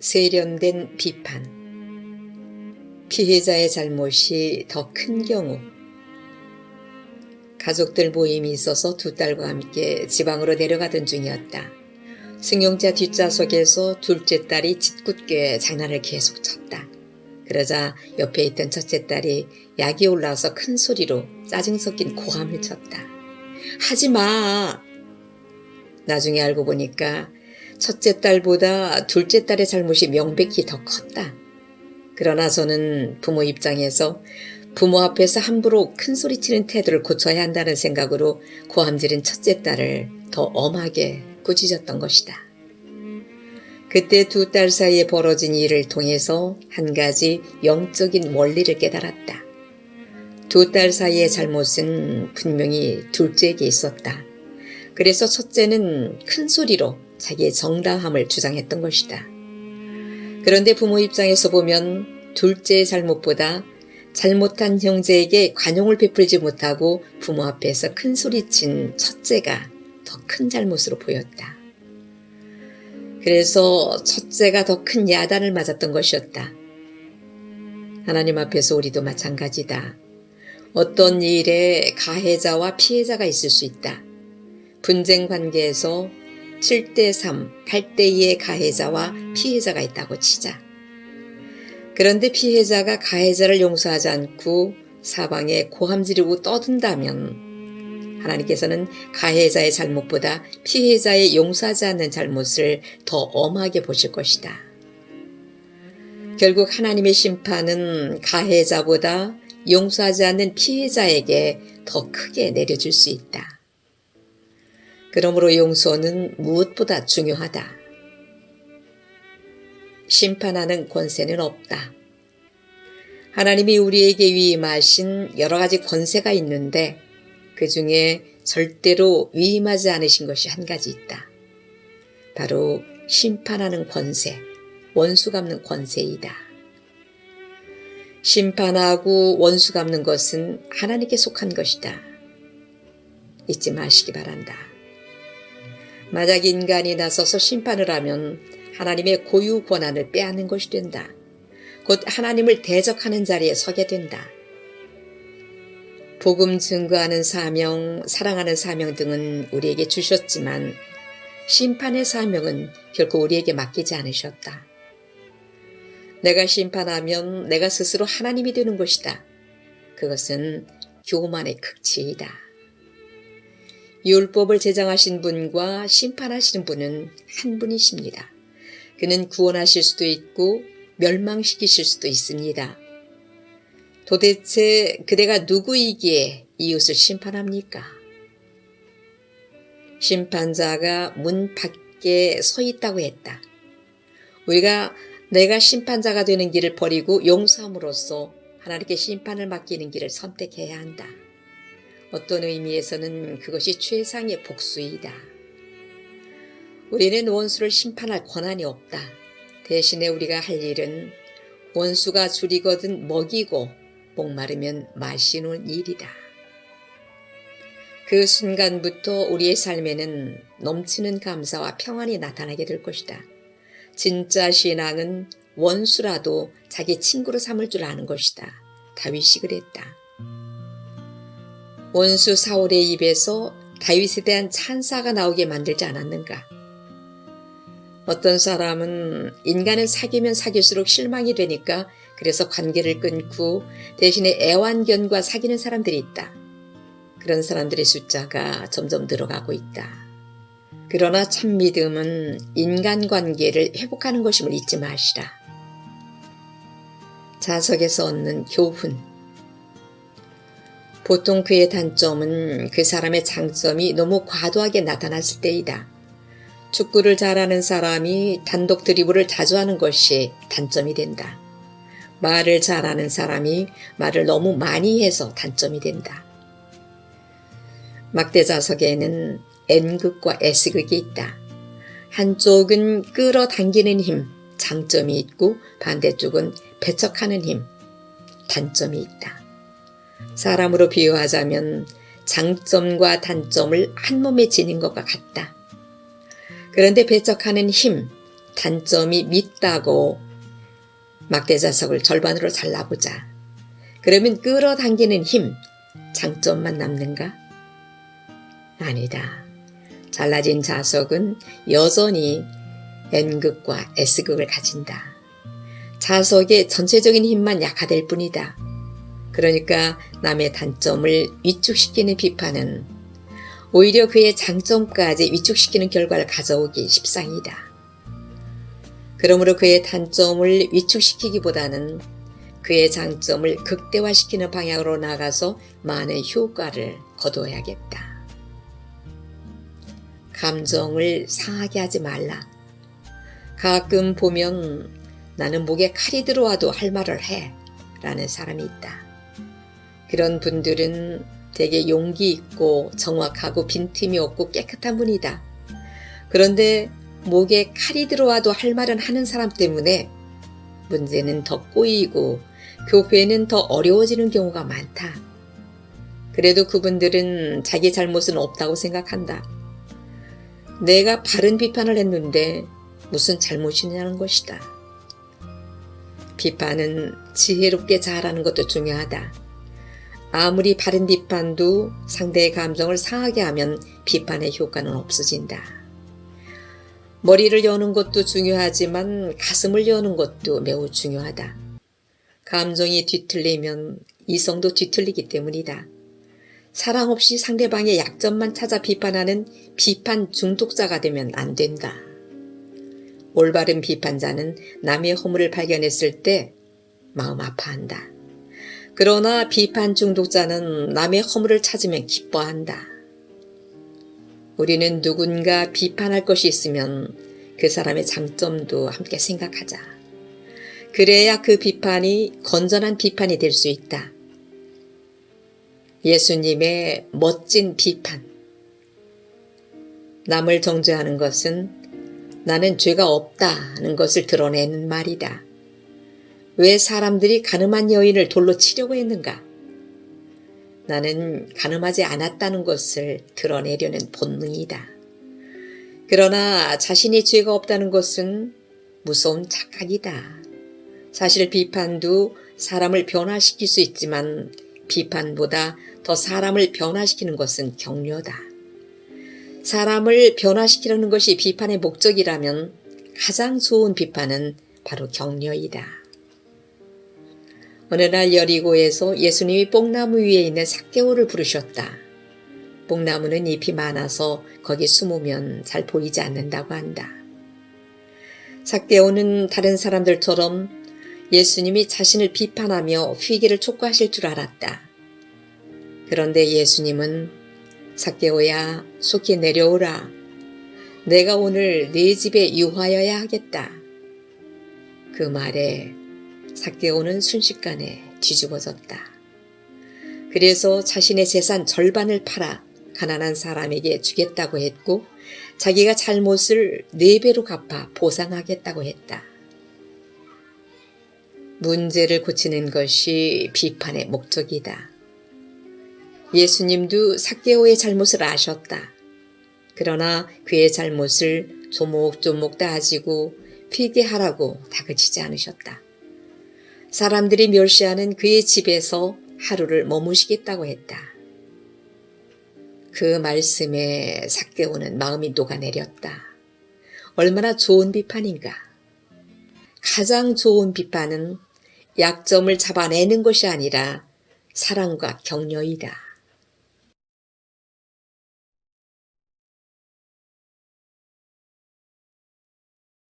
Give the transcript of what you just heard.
세련된 비판. 피해자의 잘못이 더 큰 경우. 가족들 모임이 있어서 두 딸과 함께 지방으로 내려가던 중이었다. 승용차 뒷좌석에서 둘째 딸이 짓궂게 장난을 계속 쳤다. 그러자 옆에 있던 첫째 딸이 약이 올라와서 큰 소리로 짜증 섞인 고함을 쳤다. 하지 마! 나중에 알고 보니까 첫째 딸보다 둘째 딸의 잘못이 명백히 더 컸다. 그러나 저는 부모 입장에서 부모 앞에서 함부로 큰 소리치는 태도를 고쳐야 한다는 생각으로 고함지른 첫째 딸을 더 엄하게 꾸짖었던 것이다. 그때 두 딸 사이에 벌어진 일을 통해서 한 가지 영적인 원리를 깨달았다. 두 딸 사이의 잘못은 분명히 둘째에게 있었다. 그래서 첫째는 큰 소리로 자기의 정당함을 주장했던 것이다. 그런데 부모 입장에서 보면 둘째의 잘못보다 잘못한 형제에게 관용을 베풀지 못하고 부모 앞에서 큰 소리친 첫째가 더 큰 잘못으로 보였다. 그래서 첫째가 더 큰 야단을 맞았던 것이었다. 하나님 앞에서 우리도 마찬가지다. 어떤 일에 가해자와 피해자가 있을 수 있다. 분쟁 관계에서 7대3, 8대2의 가해자와 피해자가 있다고 치자. 그런데 피해자가 가해자를 용서하지 않고 사방에 고함 지르고 떠든다면 하나님께서는 가해자의 잘못보다 피해자의 용서하지 않는 잘못을 더 엄하게 보실 것이다. 결국 하나님의 심판은 가해자보다 용서하지 않는 피해자에게 더 크게 내려질 수 있다. 그러므로 용서는 무엇보다 중요하다. 심판하는 권세는 없다. 하나님이 우리에게 위임하신 여러 가지 권세가 있는데 그 중에 절대로 위임하지 않으신 것이 한 가지 있다. 바로 심판하는 권세, 원수 갚는 권세이다. 심판하고 원수 갚는 것은 하나님께 속한 것이다. 잊지 마시기 바란다. 만약 인간이 나서서 심판을 하면 하나님의 고유 권한을 빼앗는 것이 된다. 곧 하나님을 대적하는 자리에 서게 된다. 복음 증거하는 사명, 사랑하는 사명 등은 우리에게 주셨지만 심판의 사명은 결코 우리에게 맡기지 않으셨다. 내가 심판하면 내가 스스로 하나님이 되는 것이다. 그것은 교만의 극치이다. 율법을 제정하신 분과 심판하시는 분은 한 분이십니다. 그는 구원하실 수도 있고 멸망시키실 수도 있습니다. 도대체 그대가 누구이기에 이웃을 심판합니까? 심판자가 문 밖에 서 있다고 했다. 우리가 내가 심판자가 되는 길을 버리고 용서함으로써 하나님께 심판을 맡기는 길을 선택해야 한다. 어떤 의미에서는 그것이 최상의 복수이다. 우리는 원수를 심판할 권한이 없다. 대신에 우리가 할 일은 원수가 줄이거든 먹이고 목마르면 마시는 일이다. 그 순간부터 우리의 삶에는 넘치는 감사와 평안이 나타나게 될 것이다. 진짜 신앙은 원수라도 자기 친구로 삼을 줄 아는 것이다. 다윗이 그랬다. 원수 사울의 입에서 다윗에 대한 찬사가 나오게 만들지 않았는가? 어떤 사람은 인간은 사귀면 사귈수록 실망이 되니까 그래서 관계를 끊고 대신에 애완견과 사귀는 사람들이 있다. 그런 사람들의 숫자가 점점 늘어가고 있다. 그러나 참 믿음은 인간관계를 회복하는 것임을 잊지 마시라. 자석에서 얻는 교훈. 보통 그의 단점은 그 사람의 장점이 너무 과도하게 나타났을 때이다. 축구를 잘하는 사람이 단독 드리블을 자주 하는 것이 단점이 된다. 말을 잘하는 사람이 말을 너무 많이 해서 단점이 된다. 막대자석에는 N극과 S극이 있다. 한쪽은 끌어당기는 힘, 장점이 있고 반대쪽은 배척하는 힘, 단점이 있다. 사람으로 비유하자면 장점과 단점을 한 몸에 지닌 것과 같다. 그런데 배척하는 힘, 단점이 밉다고 막대자석을 절반으로 잘라보자. 그러면 끌어당기는 힘, 장점만 남는가? 아니다. 잘라진 자석은 여전히 N극과 S극을 가진다. 자석의 전체적인 힘만 약화될 뿐이다. 그러니까 남의 단점을 위축시키는 비판은 오히려 그의 장점까지 위축시키는 결과를 가져오기 십상이다. 그러므로 그의 단점을 위축시키기보다는 그의 장점을 극대화시키는 방향으로 나가서 많은 효과를 거둬야겠다. 감정을 상하게 하지 말라. 가끔 보면 나는 목에 칼이 들어와도 할 말을 해 라는 사람이 있다. 그런 분들은 되게 용기 있고 정확하고 빈틈이 없고 깨끗한 분이다. 그런데 목에 칼이 들어와도 할 말은 하는 사람 때문에 문제는 더 꼬이고 교회는 더 어려워지는 경우가 많다. 그래도 그분들은 자기 잘못은 없다고 생각한다. 내가 바른 비판을 했는데 무슨 잘못이냐는 것이다. 비판은 지혜롭게 잘하는 것도 중요하다. 아무리 바른 비판도 상대의 감정을 상하게 하면 비판의 효과는 없어진다. 머리를 여는 것도 중요하지만 가슴을 여는 것도 매우 중요하다. 감정이 뒤틀리면 이성도 뒤틀리기 때문이다. 사랑 없이 상대방의 약점만 찾아 비판하는 비판 중독자가 되면 안 된다. 올바른 비판자는 남의 허물을 발견했을 때 마음 아파한다. 그러나 비판 중독자는 남의 허물을 찾으면 기뻐한다. 우리는 누군가 비판할 것이 있으면 그 사람의 장점도 함께 생각하자. 그래야 그 비판이 건전한 비판이 될 수 있다. 예수님의 멋진 비판. 남을 정죄하는 것은 나는 죄가 없다는 것을 드러내는 말이다. 왜 사람들이 가늠한 여인을 돌로 치려고 했는가? 나는 가늠하지 않았다는 것을 드러내려는 본능이다. 그러나 자신이 죄가 없다는 것은 무서운 착각이다. 사실 비판도 사람을 변화시킬 수 있지만 비판보다 더 사람을 변화시키는 것은 격려다. 사람을 변화시키려는 것이 비판의 목적이라면 가장 좋은 비판은 바로 격려이다. 어느 날 여리고에서 예수님이 뽕나무 위에 있는 삭개오를 부르셨다. 뽕나무는 잎이 많아서 거기 숨으면 잘 보이지 않는다고 한다. 삭개오는 다른 사람들처럼 예수님이 자신을 비판하며 회개를 촉구하실 줄 알았다. 그런데 예수님은 삭개오야 속히 내려오라. 내가 오늘 네 집에 유하여야 하겠다. 그 말에 삭개오는 순식간에 뒤집어졌다. 그래서 자신의 재산 절반을 팔아 가난한 사람에게 주겠다고 했고 자기가 잘못을 4배로 갚아 보상하겠다고 했다. 문제를 고치는 것이 비판의 목적이다. 예수님도 삭개오의 잘못을 아셨다. 그러나 그의 잘못을 조목조목 따지고 회개하라고 다그치지 않으셨다. 사람들이 멸시하는 그의 집에서 하루를 머무시겠다고 했다. 그 말씀에 삭개오는 마음이 녹아내렸다. 얼마나 좋은 비판인가. 가장 좋은 비판은 약점을 잡아내는 것이 아니라 사랑과 격려이다.